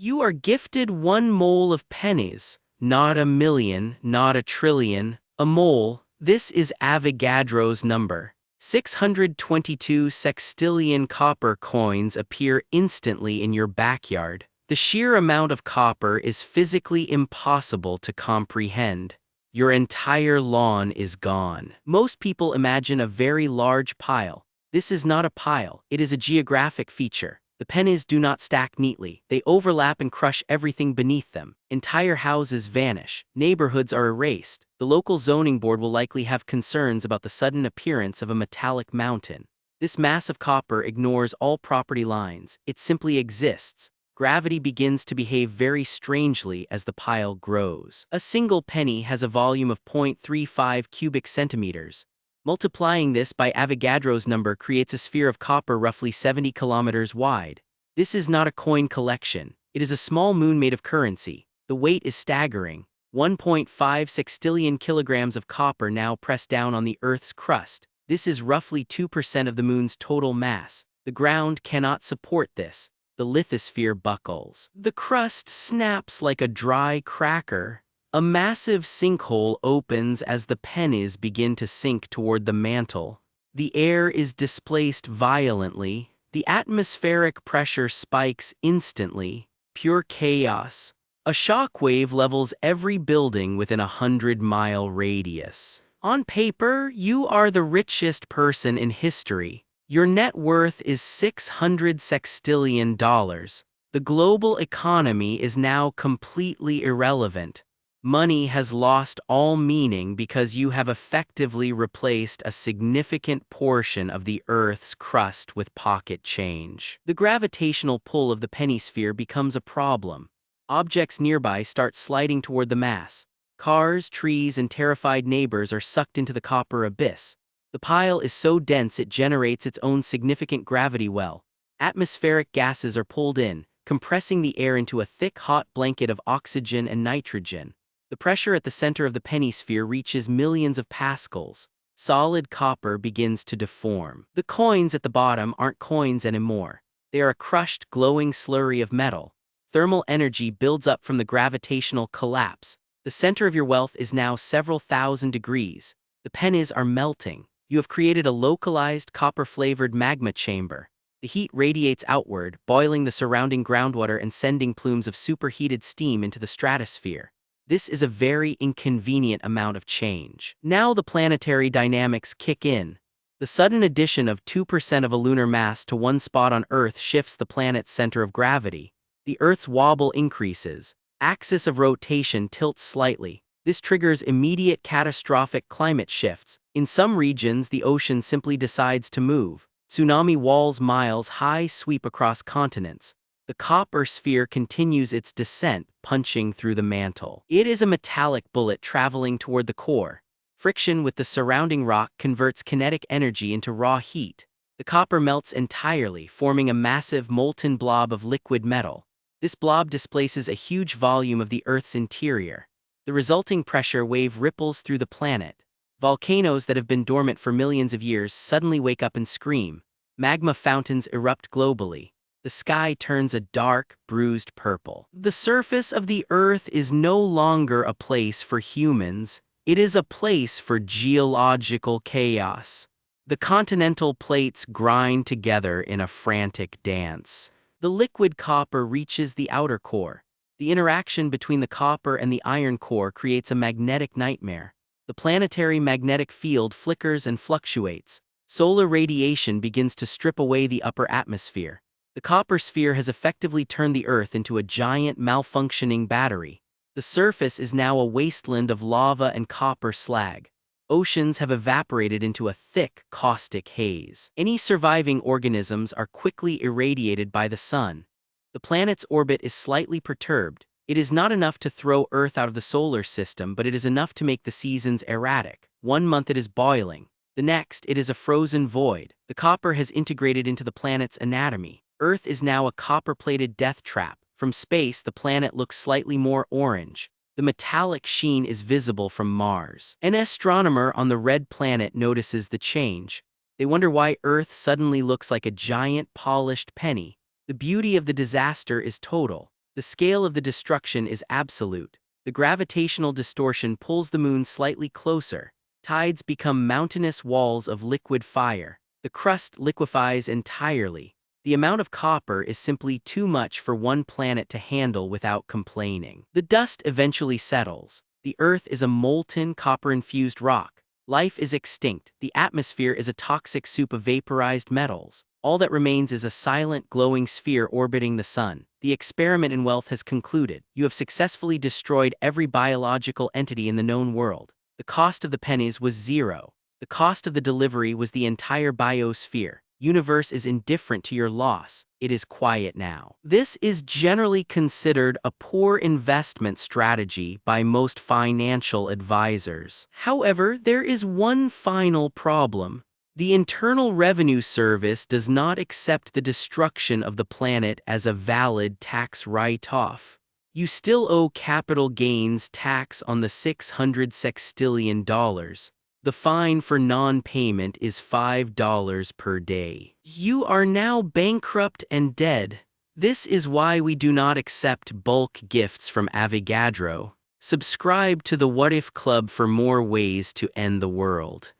You are gifted 1 mole of pennies, not a million, not a trillion, a mole. This is Avogadro's number. 622 sextillion copper coins appear instantly in your backyard. The sheer amount of copper is physically impossible to comprehend. Your entire lawn is gone. Most people imagine a very large pile. This is not a pile, it is a geographic feature. The pennies do not stack neatly. They overlap and crush everything beneath them. Entire houses vanish. Neighborhoods are erased. The local zoning board will likely have concerns about the sudden appearance of a metallic mountain. This mass of copper ignores all property lines. It simply exists. Gravity begins to behave very strangely as the pile grows. A single penny has a volume of 0.35 cubic centimeters. Multiplying this by Avogadro's number creates a sphere of copper roughly 70 kilometers wide. This is not a coin collection. It is a small moon made of currency. The weight is staggering. 1.5 sextillion kilograms of copper now pressed down on the Earth's crust. This is roughly 2% of the moon's total mass. The ground cannot support this. The lithosphere buckles. The crust snaps like a dry cracker. A massive sinkhole opens as the pennies begin to sink toward the mantle. The air is displaced violently. The atmospheric pressure spikes instantly. Pure chaos. A shockwave levels every building within a 100-mile radius. On paper, you are the richest person in history. Your net worth is $600 sextillion. The global economy is now completely irrelevant. Money has lost all meaning because you have effectively replaced a significant portion of the Earth's crust with pocket change. The gravitational pull of the penny sphere becomes a problem. Objects nearby start sliding toward the mass. Cars, trees, and terrified neighbors are sucked into the copper abyss. The pile is so dense it generates its own significant gravity well. Atmospheric gases are pulled in, compressing the air into a thick, hot blanket of oxygen and nitrogen. The pressure at the center of the penny sphere reaches millions of pascals. Solid copper begins to deform. The coins at the bottom aren't coins anymore. They are a crushed, glowing slurry of metal. Thermal energy builds up from the gravitational collapse. The center of your wealth is now several thousand degrees. The pennies are melting. You have created a localized, copper-flavored magma chamber. The heat radiates outward, boiling the surrounding groundwater and sending plumes of superheated steam into the stratosphere. This is a very inconvenient amount of change. Now the planetary dynamics kick in. The sudden addition of 2% of a lunar mass to one spot on Earth shifts the planet's center of gravity. The Earth's wobble increases. Axis of rotation tilts slightly. This triggers immediate catastrophic climate shifts. In some regions, the ocean simply decides to move. Tsunami walls miles high sweep across continents. The copper sphere continues its descent, punching through the mantle. It is a metallic bullet traveling toward the core. Friction with the surrounding rock converts kinetic energy into raw heat. The copper melts entirely, forming a massive molten blob of liquid metal. This blob displaces a huge volume of the Earth's interior. The resulting pressure wave ripples through the planet. Volcanoes that have been dormant for millions of years suddenly wake up and scream. Magma fountains erupt globally. The sky turns a dark, bruised purple. The surface of the Earth is no longer a place for humans. It is a place for geological chaos. The continental plates grind together in a frantic dance. The liquid copper reaches the outer core. The interaction between the copper and the iron core creates a magnetic nightmare. The planetary magnetic field flickers and fluctuates. Solar radiation begins to strip away the upper atmosphere. The copper sphere has effectively turned the Earth into a giant, malfunctioning battery. The surface is now a wasteland of lava and copper slag. Oceans have evaporated into a thick, caustic haze. Any surviving organisms are quickly irradiated by the sun. The planet's orbit is slightly perturbed. It is not enough to throw Earth out of the solar system, but it is enough to make the seasons erratic. 1 month it is boiling. The next, it is a frozen void. The copper has integrated into the planet's anatomy. Earth is now a copper-plated death trap. From space, the planet looks slightly more orange. The metallic sheen is visible from Mars. An astronomer on the red planet notices the change. They wonder why Earth suddenly looks like a giant polished penny. The beauty of the disaster is total. The scale of the destruction is absolute. The gravitational distortion pulls the moon slightly closer. Tides become mountainous walls of liquid fire. The crust liquefies entirely. The amount of copper is simply too much for one planet to handle without complaining. The dust eventually settles. The Earth is a molten, copper-infused rock. Life is extinct. The atmosphere is a toxic soup of vaporized metals. All that remains is a silent, glowing sphere orbiting the sun. The experiment in wealth has concluded. You have successfully destroyed every biological entity in the known world. The cost of the pennies was zero. The cost of the delivery was the entire biosphere. Universe is indifferent to your loss. It is quiet now. This is generally considered a poor investment strategy by most financial advisors. However, there is one final problem. The Internal Revenue Service does not accept the destruction of the planet as a valid tax write-off. You still owe capital gains tax on the $600 sextillion. The fine for non-payment is $5 per day. You are now bankrupt and dead. This is why we do not accept bulk gifts from Avogadro. Subscribe to the What If Club for more ways to end the world.